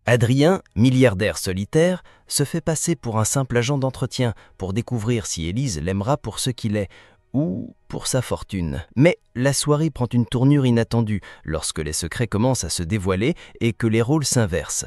Adrien, milliardaire solitaire, se fait passer pour un simple agent d'entretien pour découvrir si Élise l'aimera pour ce qu'il est ou pour sa fortune. Mais la soirée prend une tournure inattendue lorsque les secrets commencent à se dévoiler et que les rôles s'inversent.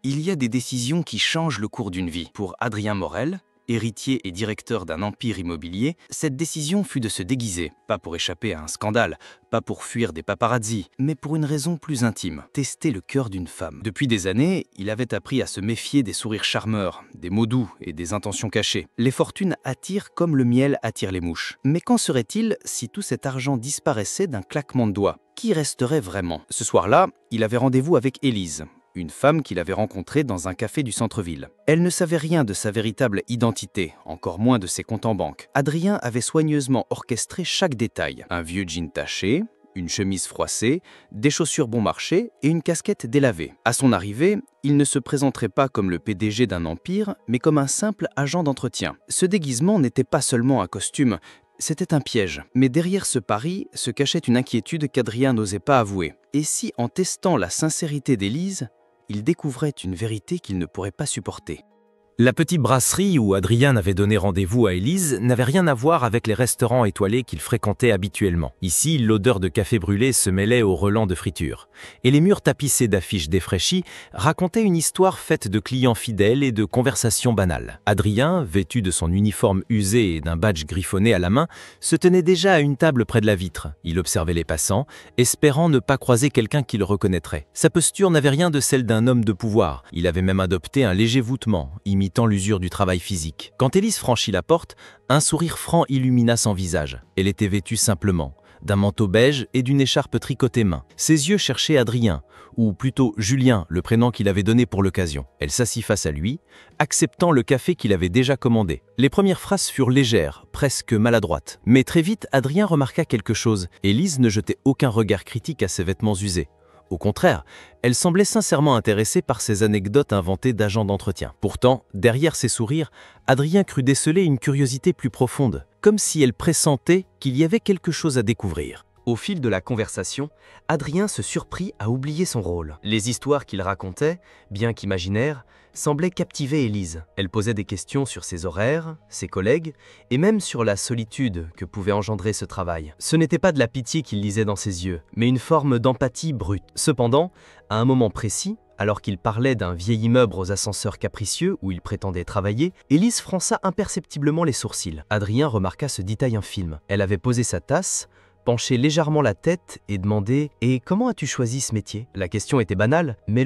Il y a des décisions qui changent le cours d'une vie. Pour Adrien Morel, héritier et directeur d'un empire immobilier, cette décision fut de se déguiser, pas pour échapper à un scandale, pas pour fuir des paparazzis, mais pour une raison plus intime, tester le cœur d'une femme. Depuis des années, il avait appris à se méfier des sourires charmeurs, des mots doux et des intentions cachées. Les fortunes attirent comme le miel attire les mouches. Mais qu'en serait-il si tout cet argent disparaissait d'un claquement de doigts? Qui resterait vraiment? Ce soir-là, il avait rendez-vous avec Élise, une femme qu'il avait rencontrée dans un café du centre-ville. Elle ne savait rien de sa véritable identité, encore moins de ses comptes en banque. Adrien avait soigneusement orchestré chaque détail. Un vieux jean taché, une chemise froissée, des chaussures bon marché et une casquette délavée. À son arrivée, il ne se présenterait pas comme le PDG d'un empire, mais comme un simple agent d'entretien. Ce déguisement n'était pas seulement un costume, c'était un piège. Mais derrière ce pari se cachait une inquiétude qu'Adrien n'osait pas avouer. Et si, en testant la sincérité d'Élise, il découvrait une vérité qu'il ne pourrait pas supporter? La petite brasserie où Adrien avait donné rendez-vous à Élise n'avait rien à voir avec les restaurants étoilés qu'il fréquentait habituellement. Ici, l'odeur de café brûlé se mêlait au relent de friture. Et les murs tapissés d'affiches défraîchies racontaient une histoire faite de clients fidèles et de conversations banales. Adrien, vêtu de son uniforme usé et d'un badge griffonné à la main, se tenait déjà à une table près de la vitre. Il observait les passants, espérant ne pas croiser quelqu'un qui le reconnaîtrait. Sa posture n'avait rien de celle d'un homme de pouvoir. Il avait même adopté un léger voûtement, imitant l'usure du travail physique. Quand Élise franchit la porte, un sourire franc illumina son visage. Elle était vêtue simplement, d'un manteau beige et d'une écharpe tricotée main. Ses yeux cherchaient Adrien, ou plutôt Julien, le prénom qu'il avait donné pour l'occasion. Elle s'assit face à lui, acceptant le café qu'il avait déjà commandé. Les premières phrases furent légères, presque maladroites. Mais très vite, Adrien remarqua quelque chose. Élise ne jetait aucun regard critique à ses vêtements usés. Au contraire, elle semblait sincèrement intéressée par ces anecdotes inventées d'agents d'entretien. Pourtant, derrière ses sourires, Adrien crut déceler une curiosité plus profonde, comme si elle pressentait qu'il y avait quelque chose à découvrir. Au fil de la conversation, Adrien se surprit à oublier son rôle. Les histoires qu'il racontait, bien qu'imaginaires, semblaient captiver Élise. Elle posait des questions sur ses horaires, ses collègues, et même sur la solitude que pouvait engendrer ce travail. Ce n'était pas de la pitié qu'il lisait dans ses yeux, mais une forme d'empathie brute. Cependant, à un moment précis, alors qu'il parlait d'un vieil immeuble aux ascenseurs capricieux où il prétendait travailler, Élise fronça imperceptiblement les sourcils. Adrien remarqua ce détail infime. Elle avait posé sa tasse, penché légèrement la tête et demandé « Et comment as-tu choisi ce métier ?» La question était banale, mais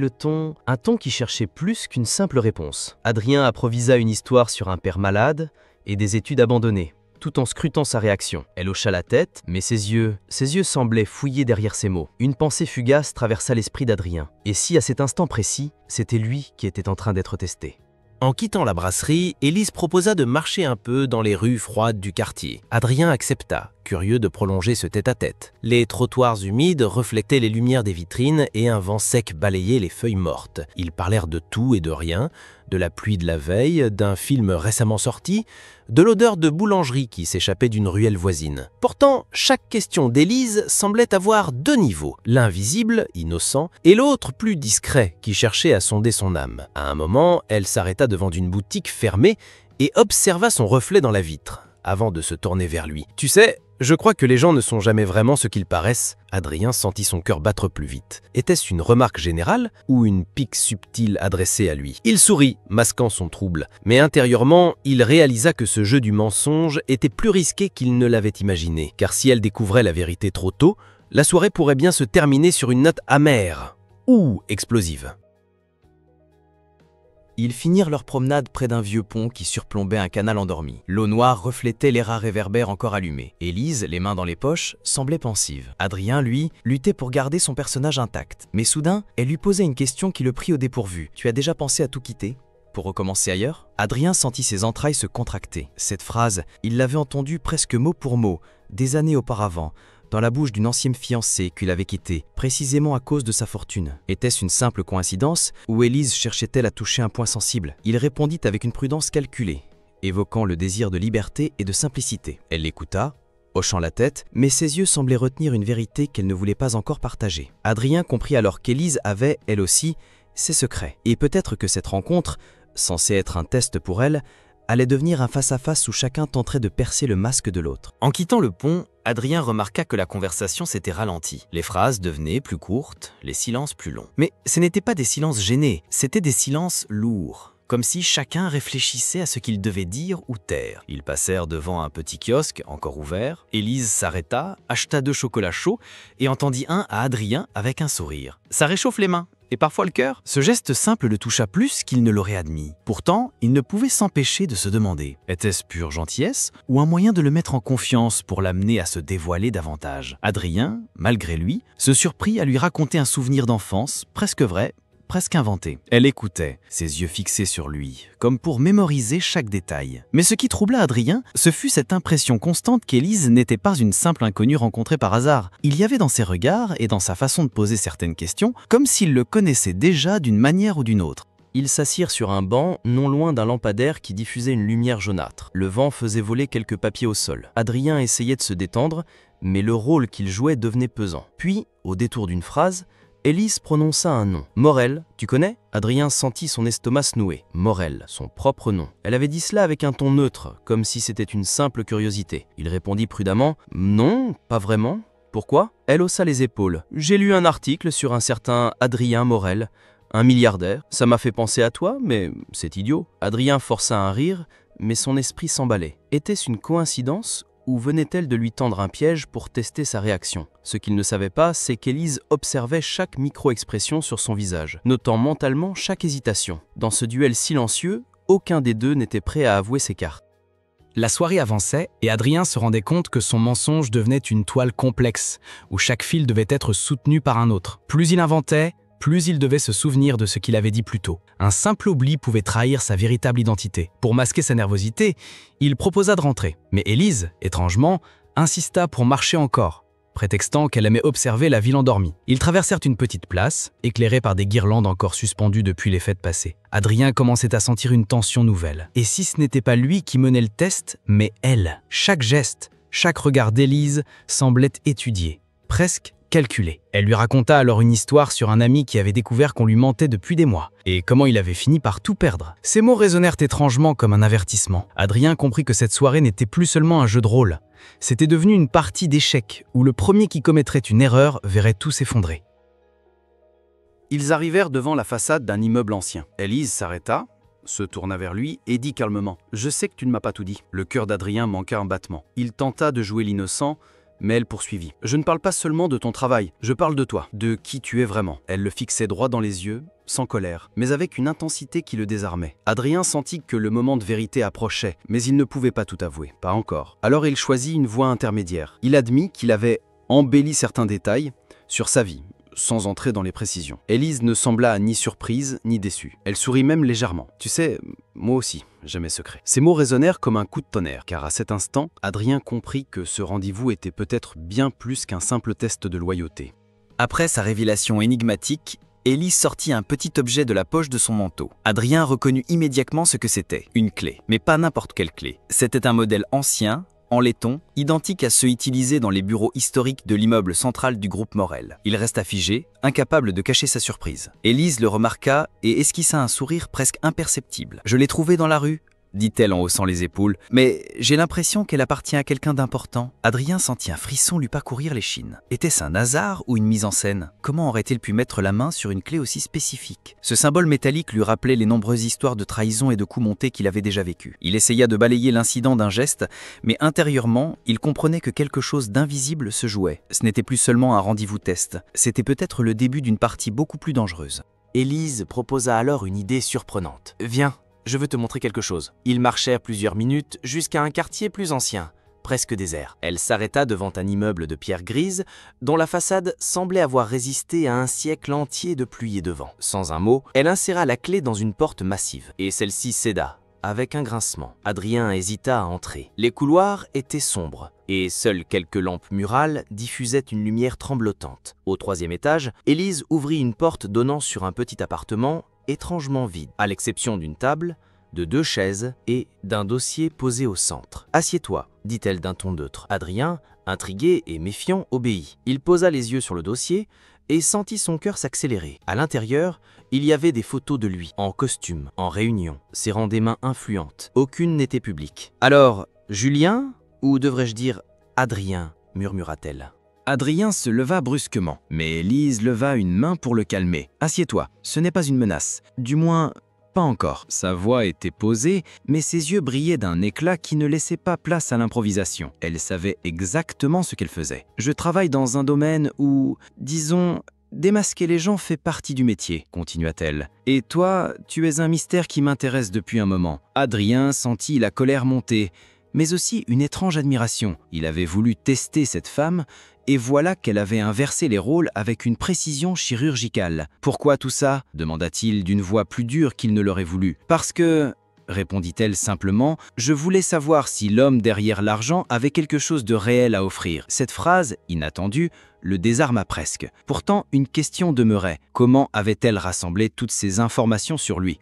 un ton qui cherchait plus qu'une simple réponse. Adrien improvisa une histoire sur un père malade et des études abandonnées, tout en scrutant sa réaction. Elle hocha la tête, mais ses yeux semblaient fouiller derrière ses mots. Une pensée fugace traversa l'esprit d'Adrien. Et si, à cet instant précis, c'était lui qui était en train d'être testé? En quittant la brasserie, Élise proposa de marcher un peu dans les rues froides du quartier. Adrien accepta, curieux de prolonger ce tête-à-tête. Les trottoirs humides reflétaient les lumières des vitrines et un vent sec balayait les feuilles mortes. Ils parlèrent de tout et de rien, de la pluie de la veille, d'un film récemment sorti, de l'odeur de boulangerie qui s'échappait d'une ruelle voisine. Pourtant, chaque question d'Élise semblait avoir deux niveaux, l'un visible, innocent, et l'autre plus discret, qui cherchait à sonder son âme. À un moment, elle s'arrêta devant une boutique fermée et observa son reflet dans la vitre, avant de se tourner vers lui. « Tu sais, je crois que les gens ne sont jamais vraiment ce qu'ils paraissent. » Adrien sentit son cœur battre plus vite. Était-ce une remarque générale ou une pique subtile adressée à lui? Il sourit, masquant son trouble, mais intérieurement, il réalisa que ce jeu du mensonge était plus risqué qu'il ne l'avait imaginé, car si elle découvrait la vérité trop tôt, la soirée pourrait bien se terminer sur une note amère ou explosive. Ils finirent leur promenade près d'un vieux pont qui surplombait un canal endormi. L'eau noire reflétait les rares réverbères encore allumés. Élise, les mains dans les poches, semblait pensive. Adrien, lui, luttait pour garder son personnage intact. Mais soudain, elle lui posait une question qui le prit au dépourvu. « Tu as déjà pensé à tout quitter ? Pour recommencer ailleurs ?» Adrien sentit ses entrailles se contracter. Cette phrase, il l'avait entendue presque mot pour mot, des années auparavant, dans la bouche d'une ancienne fiancée qu'il avait quittée, précisément à cause de sa fortune. Était-ce une simple coïncidence ou Élise cherchait-elle à toucher un point sensible? Il répondit avec une prudence calculée, évoquant le désir de liberté et de simplicité. Elle l'écouta, hochant la tête, mais ses yeux semblaient retenir une vérité qu'elle ne voulait pas encore partager. Adrien comprit alors qu'Élise avait, elle aussi, ses secrets. Et peut-être que cette rencontre, censée être un test pour elle, allait devenir un face-à-face où chacun tenterait de percer le masque de l'autre. En quittant le pont, Adrien remarqua que la conversation s'était ralentie. Les phrases devenaient plus courtes, les silences plus longs. Mais ce n'étaient pas des silences gênés, c'étaient des silences lourds, comme si chacun réfléchissait à ce qu'il devait dire ou taire. Ils passèrent devant un petit kiosque, encore ouvert. Élise s'arrêta, acheta 2 chocolats chauds et en tendit un à Adrien avec un sourire. Ça réchauffe les mains et parfois le cœur. Ce geste simple le toucha plus qu'il ne l'aurait admis. Pourtant, il ne pouvait s'empêcher de se demander, était-ce pure gentillesse ou un moyen de le mettre en confiance pour l'amener à se dévoiler davantage? Adrien, malgré lui, se surprit à lui raconter un souvenir d'enfance, presque vrai, presque inventé. Elle écoutait, ses yeux fixés sur lui, comme pour mémoriser chaque détail. Mais ce qui troubla Adrien, ce fut cette impression constante qu'Élise n'était pas une simple inconnue rencontrée par hasard. Il y avait dans ses regards et dans sa façon de poser certaines questions, comme s'il le connaissait déjà d'une manière ou d'une autre. Ils s'assirent sur un banc, non loin d'un lampadaire qui diffusait une lumière jaunâtre. Le vent faisait voler quelques papiers au sol. Adrien essayait de se détendre, mais le rôle qu'il jouait devenait pesant. Puis, au détour d'une phrase, Élise prononça un nom. Morel, tu connais? Adrien sentit son estomac se nouer. Morel, son propre nom. Elle avait dit cela avec un ton neutre, comme si c'était une simple curiosité. Il répondit prudemment « Non, pas vraiment. Pourquoi ?» Elle haussa les épaules. « J'ai lu un article sur un certain Adrien Morel, un milliardaire. Ça m'a fait penser à toi, mais c'est idiot. » Adrien força un rire, mais son esprit s'emballait. Était-ce une coïncidence ? Ou venait-elle de lui tendre un piège pour tester sa réaction? Ce qu'il ne savait pas, c'est qu'Élise observait chaque micro-expression sur son visage, notant mentalement chaque hésitation. Dans ce duel silencieux, aucun des deux n'était prêt à avouer ses cartes. La soirée avançait et Adrien se rendait compte que son mensonge devenait une toile complexe, où chaque fil devait être soutenu par un autre. Plus il inventait, plus il devait se souvenir de ce qu'il avait dit plus tôt. Un simple oubli pouvait trahir sa véritable identité. Pour masquer sa nervosité, il proposa de rentrer. Mais Élise, étrangement, insista pour marcher encore, prétextant qu'elle aimait observer la ville endormie. Ils traversèrent une petite place, éclairée par des guirlandes encore suspendues depuis les fêtes passées. Adrien commençait à sentir une tension nouvelle. Et si ce n'était pas lui qui menait le test, mais elle. Chaque geste, chaque regard d'Élise semblait étudié, presque calculé. Elle lui raconta alors une histoire sur un ami qui avait découvert qu'on lui mentait depuis des mois, et comment il avait fini par tout perdre. Ces mots résonnèrent étrangement comme un avertissement. Adrien comprit que cette soirée n'était plus seulement un jeu de rôle, c'était devenu une partie d'échecs, où le premier qui commettrait une erreur verrait tout s'effondrer. Ils arrivèrent devant la façade d'un immeuble ancien. Élise s'arrêta, se tourna vers lui et dit calmement « Je sais que tu ne m'as pas tout dit ». Le cœur d'Adrien manqua un battement. Il tenta de jouer l'innocent, mais elle poursuivit. « Je ne parle pas seulement de ton travail, je parle de toi, de qui tu es vraiment. » Elle le fixait droit dans les yeux, sans colère, mais avec une intensité qui le désarmait. Adrien sentit que le moment de vérité approchait, mais il ne pouvait pas tout avouer, pas encore. Alors il choisit une voie intermédiaire. Il admit qu'il avait embelli certains détails sur sa vie, sans entrer dans les précisions. Élise ne sembla ni surprise ni déçue. Elle sourit même légèrement. « Tu sais, moi aussi, j'ai mes secrets. » Ces mots résonnèrent comme un coup de tonnerre, car à cet instant, Adrien comprit que ce rendez-vous était peut-être bien plus qu'un simple test de loyauté. Après sa révélation énigmatique, Élise sortit un petit objet de la poche de son manteau. Adrien reconnut immédiatement ce que c'était, une clé, mais pas n'importe quelle clé. C'était un modèle ancien, en laiton, identique à ceux utilisés dans les bureaux historiques de l'immeuble central du groupe Morel. Il resta figé, incapable de cacher sa surprise. Élise le remarqua et esquissa un sourire presque imperceptible. « Je l'ai trouvé dans la rue », dit-elle en haussant les épaules, « mais j'ai l'impression qu'elle appartient à quelqu'un d'important. » Adrien sentit un frisson lui parcourir l'échine. Était-ce un hasard ou une mise en scène? Comment aurait-il pu mettre la main sur une clé aussi spécifique? Ce symbole métallique lui rappelait les nombreuses histoires de trahison et de coups montés qu'il avait déjà vécues. Il essaya de balayer l'incident d'un geste, mais intérieurement, il comprenait que quelque chose d'invisible se jouait. Ce n'était plus seulement un rendez-vous test, c'était peut-être le début d'une partie beaucoup plus dangereuse. Élise proposa alors une idée surprenante. « Viens, je veux te montrer quelque chose. » Ils marchèrent plusieurs minutes jusqu'à un quartier plus ancien, presque désert. Elle s'arrêta devant un immeuble de pierre grise dont la façade semblait avoir résisté à un siècle entier de pluie et de vent. Sans un mot, elle inséra la clé dans une porte massive et celle-ci céda avec un grincement. Adrien hésita à entrer. Les couloirs étaient sombres et seules quelques lampes murales diffusaient une lumière tremblotante. Au 3e étage, Élise ouvrit une porte donnant sur un petit appartement étrangement vide, à l'exception d'une table, de 2 chaises et d'un dossier posé au centre. « Assieds-toi », dit-elle d'un ton neutre. Adrien, intrigué et méfiant, obéit. Il posa les yeux sur le dossier et sentit son cœur s'accélérer. À l'intérieur, il y avait des photos de lui, en costume, en réunion, serrant des mains influentes. Aucune n'était publique. « Alors, Julien, ou devrais-je dire Adrien ?» murmura-t-elle. Adrien se leva brusquement, mais Élise leva une main pour le calmer. « Assieds-toi, ce n'est pas une menace. Du moins, pas encore. » Sa voix était posée, mais ses yeux brillaient d'un éclat qui ne laissait pas place à l'improvisation. Elle savait exactement ce qu'elle faisait. « Je travaille dans un domaine où, disons, démasquer les gens fait partie du métier, » continua-t-elle. « Et toi, tu es un mystère qui m'intéresse depuis un moment. » Adrien sentit la colère monter, mais aussi une étrange admiration. Il avait voulu tester cette femme, et voilà qu'elle avait inversé les rôles avec une précision chirurgicale. « Pourquoi tout ça ?» demanda-t-il d'une voix plus dure qu'il ne l'aurait voulu. « Parce que, répondit-elle simplement, je voulais savoir si l'homme derrière l'argent avait quelque chose de réel à offrir. » Cette phrase, inattendue, le désarma presque. Pourtant, une question demeurait. Comment avait-elle rassemblé toutes ces informations sur lui?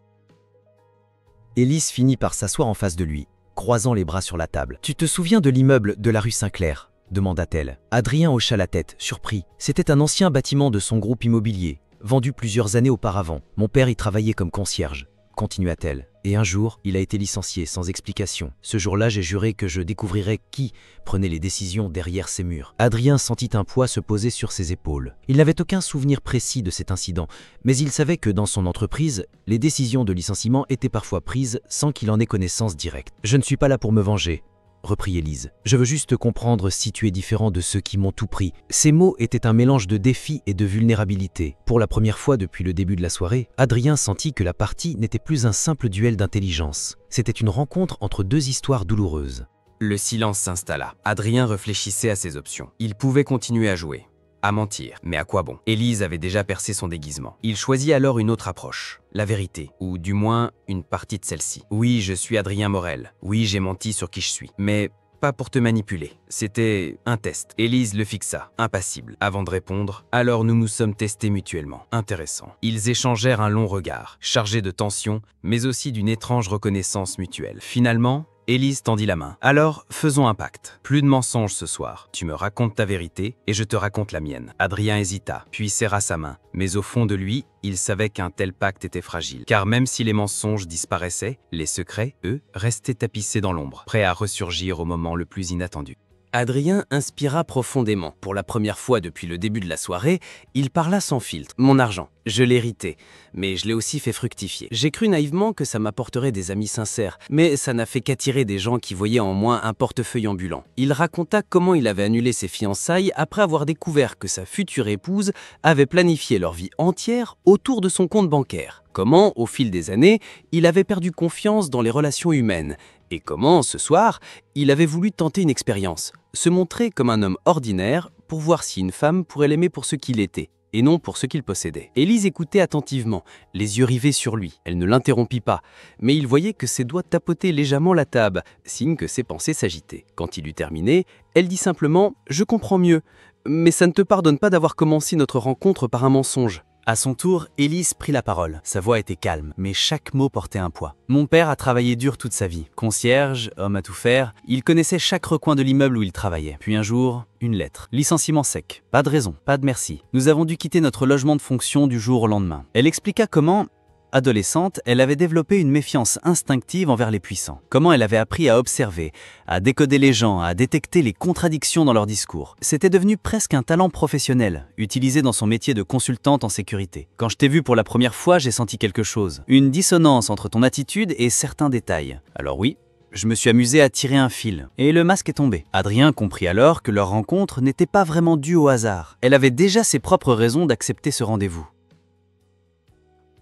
Élise finit par s'asseoir en face de lui, croisant les bras sur la table. « Tu te souviens de l'immeuble de la rue Saint-Clair ?» demanda-t-elle. Adrien hocha la tête, surpris. C'était un ancien bâtiment de son groupe immobilier, vendu plusieurs années auparavant. Mon père y travaillait comme concierge, continua-t-elle. Et un jour, il a été licencié sans explication. Ce jour-là, j'ai juré que je découvrirais qui prenait les décisions derrière ces murs. Adrien sentit un poids se poser sur ses épaules. Il n'avait aucun souvenir précis de cet incident, mais il savait que dans son entreprise, les décisions de licenciement étaient parfois prises sans qu'il en ait connaissance directe. « Je ne suis pas là pour me venger, » reprit Élise. « Je veux juste comprendre si tu es différent de ceux qui m'ont tout pris. » Ces mots étaient un mélange de défi et de vulnérabilité. Pour la première fois depuis le début de la soirée, Adrien sentit que la partie n'était plus un simple duel d'intelligence. C'était une rencontre entre deux histoires douloureuses. Le silence s'installa. Adrien réfléchissait à ses options. Il pouvait continuer à jouer, à mentir, mais à quoi bon? Élise avait déjà percé son déguisement. Il choisit alors une autre approche, la vérité, ou du moins une partie de celle-ci. Oui, je suis Adrien Morel. Oui, j'ai menti sur qui je suis. Mais pas pour te manipuler. C'était un test. Élise le fixa, impassible. Avant de répondre, alors nous nous sommes testés mutuellement. Intéressant. Ils échangèrent un long regard, chargé de tension, mais aussi d'une étrange reconnaissance mutuelle. Finalement, Élise tendit la main. « Alors, faisons un pacte. Plus de mensonges ce soir. Tu me racontes ta vérité et je te raconte la mienne. » Adrien hésita, puis serra sa main. Mais au fond de lui, il savait qu'un tel pacte était fragile. Car même si les mensonges disparaissaient, les secrets, eux, restaient tapissés dans l'ombre, prêts à ressurgir au moment le plus inattendu. Adrien inspira profondément. Pour la première fois depuis le début de la soirée, il parla sans filtre. « Mon argent, je l'ai hérité, mais je l'ai aussi fait fructifier. J'ai cru naïvement que ça m'apporterait des amis sincères, mais ça n'a fait qu'attirer des gens qui voyaient en moi un portefeuille ambulant. » Il raconta comment il avait annulé ses fiançailles après avoir découvert que sa future épouse avait planifié leur vie entière autour de son compte bancaire. Comment, au fil des années, il avait perdu confiance dans les relations humaines. Et comment, ce soir, il avait voulu tenter une expérience, se montrer comme un homme ordinaire pour voir si une femme pourrait l'aimer pour ce qu'il était, et non pour ce qu'il possédait. Élise écoutait attentivement, les yeux rivés sur lui. Elle ne l'interrompit pas, mais il voyait que ses doigts tapotaient légèrement la table, signe que ses pensées s'agitaient. Quand il eut terminé, elle dit simplement « Je comprends mieux, mais ça ne te pardonne pas d'avoir commencé notre rencontre par un mensonge. » À son tour, Élise prit la parole. Sa voix était calme, mais chaque mot portait un poids. « Mon père a travaillé dur toute sa vie. Concierge, homme à tout faire, il connaissait chaque recoin de l'immeuble où il travaillait. Puis un jour, une lettre. Licenciement sec. Pas de raison, pas de merci. Nous avons dû quitter notre logement de fonction du jour au lendemain. » Elle expliqua comment, adolescente, elle avait développé une méfiance instinctive envers les puissants. Comment elle avait appris à observer, à décoder les gens, à détecter les contradictions dans leurs discours. C'était devenu presque un talent professionnel, utilisé dans son métier de consultante en sécurité. Quand je t'ai vu pour la première fois, j'ai senti quelque chose. Une dissonance entre ton attitude et certains détails. Alors oui, je me suis amusé à tirer un fil, et le masque est tombé. Adrien comprit alors que leur rencontre n'était pas vraiment due au hasard. Elle avait déjà ses propres raisons d'accepter ce rendez-vous.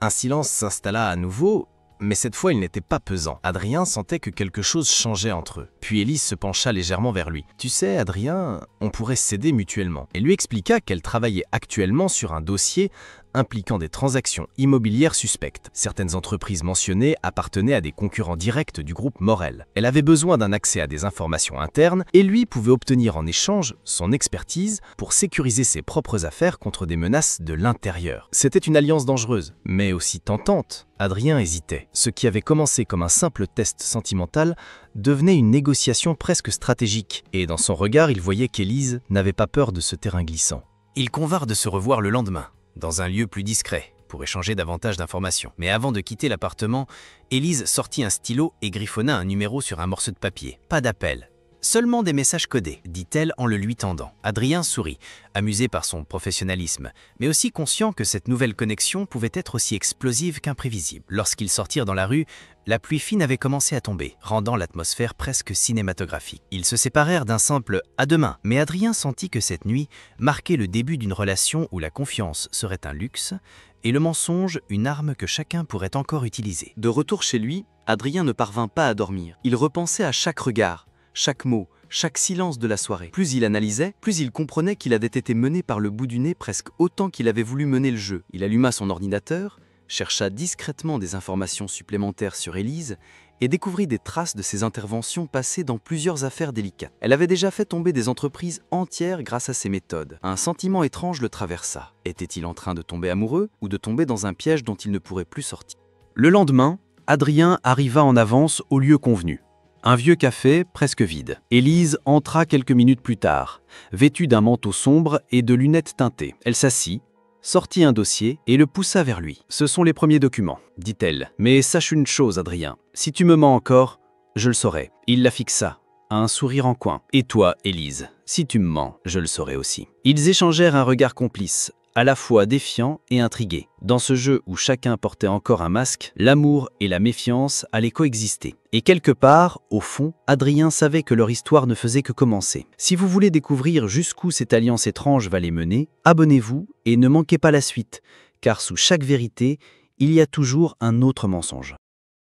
Un silence s'installa à nouveau, mais cette fois il n'était pas pesant. Adrien sentait que quelque chose changeait entre eux. Puis Élise se pencha légèrement vers lui. « Tu sais, Adrien, on pourrait s'aider mutuellement. » Elle lui expliqua qu'elle travaillait actuellement sur un dossier impliquant des transactions immobilières suspectes. Certaines entreprises mentionnées appartenaient à des concurrents directs du groupe Morel. Elle avait besoin d'un accès à des informations internes et lui pouvait obtenir en échange son expertise pour sécuriser ses propres affaires contre des menaces de l'intérieur. C'était une alliance dangereuse, mais aussi tentante. Adrien hésitait. Ce qui avait commencé comme un simple test sentimental devenait une négociation presque stratégique, et dans son regard, il voyait qu'Élise n'avait pas peur de ce terrain glissant. Ils convinrent de se revoir le lendemain, dans un lieu plus discret, pour échanger davantage d'informations. Mais avant de quitter l'appartement, Élise sortit un stylo et griffonna un numéro sur un morceau de papier. Pas d'appel. Seulement des messages codés, dit-elle en le lui tendant. Adrien sourit, amusé par son professionnalisme, mais aussi conscient que cette nouvelle connexion pouvait être aussi explosive qu'imprévisible. Lorsqu'ils sortirent dans la rue, la pluie fine avait commencé à tomber, rendant l'atmosphère presque cinématographique. Ils se séparèrent d'un simple « à demain », mais Adrien sentit que cette nuit marquait le début d'une relation où la confiance serait un luxe et le mensonge une arme que chacun pourrait encore utiliser. De retour chez lui, Adrien ne parvint pas à dormir. Il repensait à chaque regard, chaque mot, chaque silence de la soirée. Plus il analysait, plus il comprenait qu'il avait été mené par le bout du nez presque autant qu'il avait voulu mener le jeu. Il alluma son ordinateur, chercha discrètement des informations supplémentaires sur Élise et découvrit des traces de ses interventions passées dans plusieurs affaires délicates. Elle avait déjà fait tomber des entreprises entières grâce à ses méthodes. Un sentiment étrange le traversa. Était-il en train de tomber amoureux ou de tomber dans un piège dont il ne pourrait plus sortir? Le lendemain, Adrien arriva en avance au lieu convenu. Un vieux café presque vide. Élise entra quelques minutes plus tard, vêtue d'un manteau sombre et de lunettes teintées. Elle s'assit, sortit un dossier et le poussa vers lui. « Ce sont les premiers documents, dit-elle. Mais sache une chose, Adrien. Si tu me mens encore, je le saurai. » Il la fixa, un sourire en coin. « Et toi, Élise, si tu me mens, je le saurai aussi. » Ils échangèrent un regard complice, à la fois défiant et intrigué. Dans ce jeu où chacun portait encore un masque, l'amour et la méfiance allaient coexister. Et quelque part, au fond, Adrien savait que leur histoire ne faisait que commencer. Si vous voulez découvrir jusqu'où cette alliance étrange va les mener, abonnez-vous et ne manquez pas la suite, car sous chaque vérité, il y a toujours un autre mensonge.